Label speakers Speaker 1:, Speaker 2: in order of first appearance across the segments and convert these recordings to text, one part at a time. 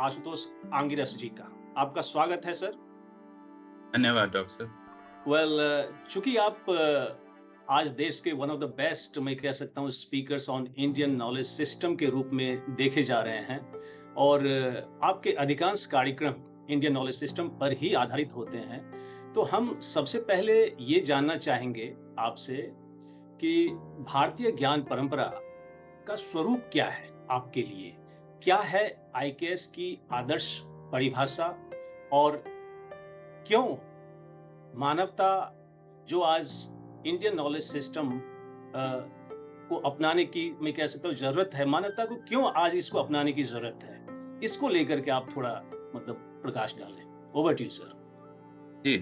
Speaker 1: आशुतोष आंगिरस जी का। आपका स्वागत है सर।
Speaker 2: धन्यवाद डॉक्टर सर।
Speaker 1: चूंकि आप आज देश के वन ऑफ द बेस्ट, मैं कह सकता हूँ, speakers on Indian knowledge system के रूप में देखे जा रहे हैं और आपके अधिकांश कार्यक्रम इंडियन नॉलेज सिस्टम पर ही आधारित होते हैं, तो हम सबसे पहले ये जानना चाहेंगे आपसे कि भारतीय ज्ञान परंपरा का स्वरूप क्या है आपके लिए? क्या है आईकेएस की आदर्श परिभाषा और क्यों मानवता जो आज इंडियन नॉलेज सिस्टम को अपनाने की, मैं कह सकता हूँ, जरूरत है, मानवता को क्यों आज इसको अपनाने की जरूरत है, इसको लेकर के आप थोड़ा प्रकाश डालें। Over to you sir.
Speaker 2: जी,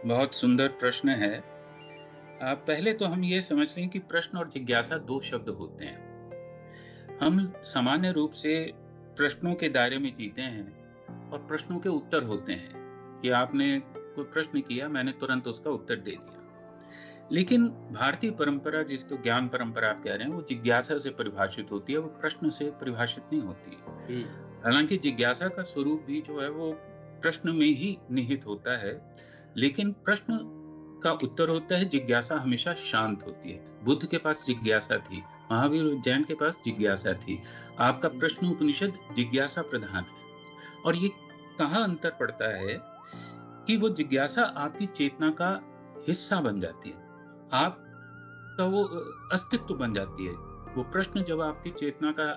Speaker 2: बहुत सुंदर प्रश्न है। पहले तो हम ये समझ लें कि प्रश्न और जिज्ञासा दो शब्द होते हैं। हम सामान्य रूप से प्रश्नों के दायरे में जीते हैं और प्रश्नों के उत्तर होते हैं कि आपने कोई प्रश्न किया, मैंने तुरंत उसका उत्तर दे दिया। लेकिन भारतीय परंपरा, जिसको ज्ञान परंपरा आप कह रहे हैं, वो जिज्ञासा से परिभाषित होती है, वो प्रश्न से परिभाषित नहीं होती है। हालांकि जिज्ञासा का स्वरूप भी जो है वो प्रश्न में ही निहित होता है, लेकिन प्रश्न का उत्तर होता है। जिज्ञासा हमेशा शांत होती है। बुद्ध के पास जिज्ञासा थी, महावीर जैन के पास जिज्ञासा थी। आपका प्रश्न उपनिषद जिज्ञासा प्रधान है। और ये कहाँ अंतर पड़ता है कि वो जिज्ञासा आपकी चेतना का हिस्सा बन जाती है, आपका वो अस्तित्व बन जाती है। वो प्रश्न जब आपकी चेतना का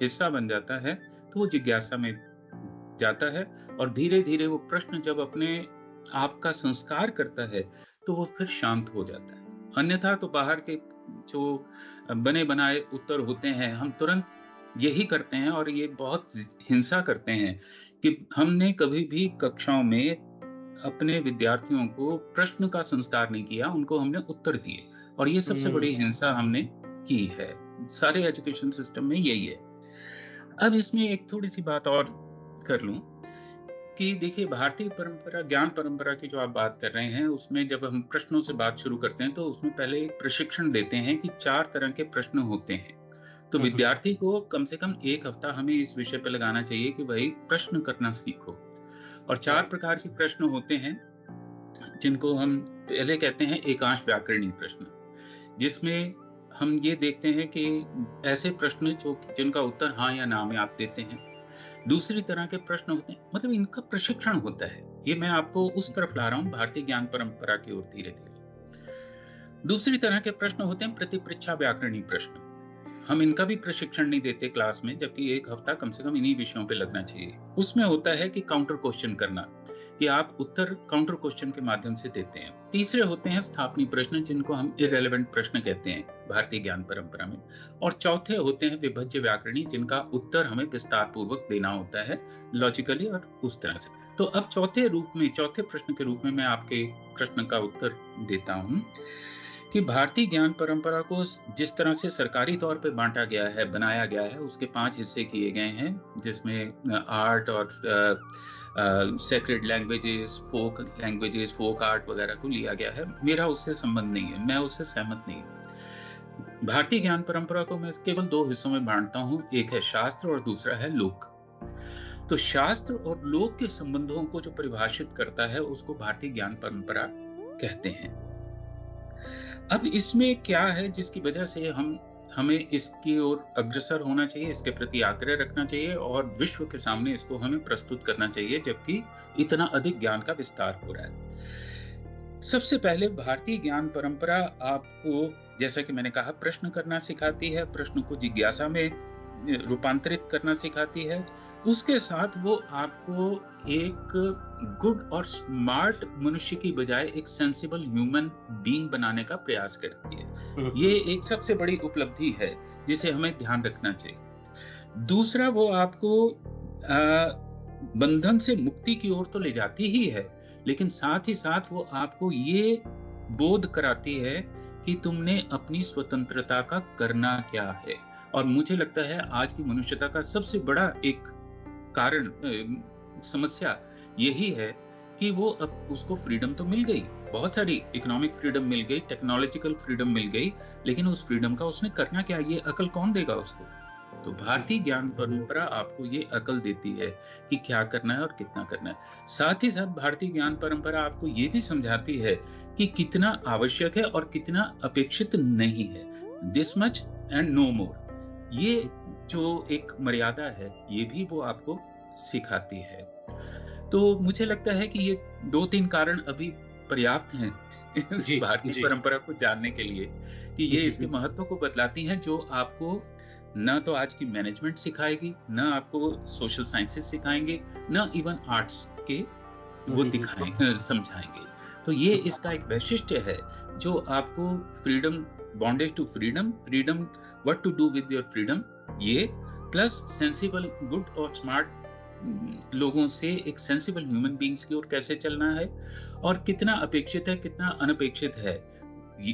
Speaker 2: हिस्सा बन जाता है तो वो जिज्ञासा में जाता है, और धीरे धीरे वो प्रश्न जब अपने आप का संस्कार करता है तो वो फिर शांत हो जाता है। अन्यथा तो बाहर के जो बने बनाए उत्तर होते हैं, हम तुरंत यही करते हैं और ये बहुत हिंसा करते हैं कि हमने कभी भी कक्षाओं में अपने विद्यार्थियों को प्रश्न का संस्कार नहीं किया, उनको हमने उत्तर दिए, और ये सबसे बड़ी हिंसा हमने की है। सारे एजुकेशन सिस्टम में यही है। अब इसमें एक थोड़ी सी बात और कर लूं कि देखिए, भारतीय परंपरा, ज्ञान परंपरा की जो आप बात कर रहे हैं, उसमें जब हम प्रश्नों से बात शुरू करते हैं तो उसमें पहले एक प्रशिक्षण देते हैं कि 4 तरह के प्रश्न होते हैं। तो विद्यार्थी को कम से कम 1 हफ्ता हमें इस विषय पर लगाना चाहिए कि भाई प्रश्न करना सीखो। और 4 प्रकार के प्रश्न होते हैं जिनको हम पहले कहते हैं एकांश व्याकरणीय प्रश्न, जिसमें हम ये देखते हैं कि ऐसे प्रश्न जिनका उत्तर हाँ या ना में आप देते हैं। दूसरी तरह के प्रश्न होते हैं, मतलब इनका प्रशिक्षण होता है। ये मैं आपको उस तरफ ला रहा हूं, भारतीय ज्ञान परंपरा की ओर धीरे धीरे। दूसरी तरह के प्रश्न होते हैं प्रतिपृच्छा व्याकरणीय प्रश्न। हम इनका भी प्रशिक्षण नहीं देते क्लास में, जबकि 1 हफ्ता कम से कम इन्हीं विषयों पे लगना चाहिए। उसमें होता है कि काउंटर क्वेश्चन करना, कि आप उत्तर काउंटर क्वेश्चन के माध्यम से देते हैं। तीसरे होते हैं स्थापनीय प्रश्न, जिनको हम इररेलेवेंट प्रश्न कहते हैं भारतीय ज्ञान परंपरा में। और चौथे होते हैं विभज्य व्याकरणीय, जिनका उत्तर हमें विस्तार पूर्वक देना होता है, लॉजिकली और उस तरह से। तो अब चौथे प्रश्न के रूप में मैं आपके प्रश्न का उत्तर देता हूं कि भारतीय ज्ञान परंपरा को जिस तरह से सरकारी तौर पे बांटा गया है, बनाया गया है, उसके 5 हिस्से किए गए हैं, जिसमें आर्ट और सेक्रेड लैंग्वेजेस, फोक लैंग्वेजेस, फोक आर्ट वगैरह को लिया गया है। मेरा उससे संबंध नहीं है, मैं उससे सहमत नहीं हूँ। भारतीय ज्ञान परंपरा को मैं केवल 2 हिस्सों में बांटता हूँ, एक है शास्त्र और दूसरा है लोक। तो शास्त्र और लोक के संबंधों को जो परिभाषित करता है, उसको भारतीय ज्ञान परंपरा कहते हैं। अब इसमें क्या है जिसकी वजह से हमें इसकी ओर अग्रसर होना चाहिए, इसके प्रति आग्रह रखना चाहिए और विश्व के सामने इसको हमें प्रस्तुत करना चाहिए, जबकि इतना अधिक ज्ञान का विस्तार हो रहा है। सबसे पहले भारतीय ज्ञान परंपरा आपको, जैसा कि मैंने कहा, प्रश्न करना सिखाती है, प्रश्न को जिज्ञासा में रूपांतरित करना सिखाती है। उसके साथ वो आपको एक गुड और स्मार्ट मनुष्य की बजाय एक सेंसिबल ह्यूमन बीइंग बनाने का प्रयास करती है। ये एक सबसे बड़ी उपलब्धि है जिसे हमें ध्यान रखना चाहिए। दूसरा, वो आपको बंधन से मुक्ति की ओर तो ले जाती ही है, लेकिन साथ ही साथ वो आपको ये बोध कराती है कि तुमने अपनी स्वतंत्रता का करना क्या है। और मुझे लगता है आज की मनुष्यता का सबसे बड़ा एक कारण, समस्या यही है कि वो अब उसको फ्रीडम तो मिल गई, बहुत सारी इकोनॉमिक फ्रीडम मिल गई, टेक्नोलॉजिकल फ्रीडम मिल गई, लेकिन उस फ्रीडम का उसने करना क्या, ये अकल कौन देगा उसको? तो भारतीय ज्ञान परंपरा आपको ये अकल देती है कि क्या करना है और कितना करना है। साथ ही साथ भारतीय ज्ञान परंपरा आपको ये भी समझाती है कि कितना आवश्यक है और कितना अपेक्षित नहीं है। दिस मच एंड नो मोर, ये जो एक मर्यादा है, ये भी वो आपको सिखाती है। तो मुझे लगता है कि ये 2-3 कारण अभी पर्याप्त हैं इस
Speaker 1: जी,
Speaker 2: भारतीय
Speaker 1: जी।
Speaker 2: परंपरा को जानने के लिए कि ये इसके महत्व को बतलाती हैं, जो आपको ना तो आज की मैनेजमेंट सिखाएगी, ना आपको सोशल साइंसेस सिखाएंगे, ना इवन आर्ट्स के वो दिखाएंगे समझाएंगे। तो ये इसका एक वैशिष्ट्य है जो आपको freedom, bondage to freedom, freedom what to do with your freedom, ये प्लस सेंसिबल, गुड और स्मार्ट लोगों से एक सेंसिबल ह्यूमन बीइंग्स की ओर कैसे चलना है और कितना अपेक्षित है, कितना अनपेक्षित है।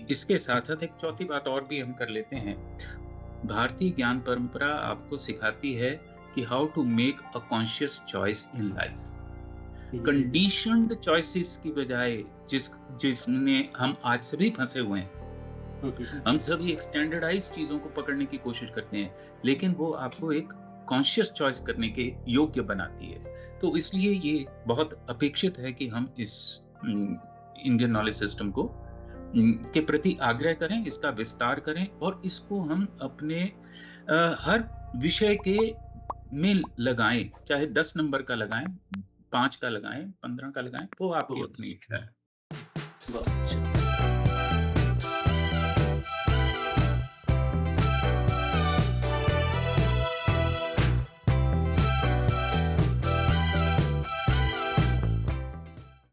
Speaker 2: इसके साथ साथ एक चौथी बात और भी हम कर लेते हैं। भारतीय ज्ञान परंपरा आपको सिखाती है कि how to make a conscious choice in life. Conditioned choices की बजाय जिसमें हम आज सभी फंसे हुए हैं, हम सभी एक स्टैंडर्डाइज चीजों को पकड़ने की कोशिश करते हैं, लेकिन वो आपको एक कॉन्शियस चॉइस करने के योग्य बनाती है। तो इसलिए ये बहुत अपेक्षित है कि हम इस इंडियन नॉलेज सिस्टम को के प्रति आग्रह करें, इसका विस्तार करें और इसको हम अपने हर विषय के में लगाएं, चाहे 10 नंबर का लगाएं, 5 का लगाएं, 15 का लगाएं, वो आपकी
Speaker 1: बहुत
Speaker 2: अपनी इच्छा है।
Speaker 1: बहुत अच्छा।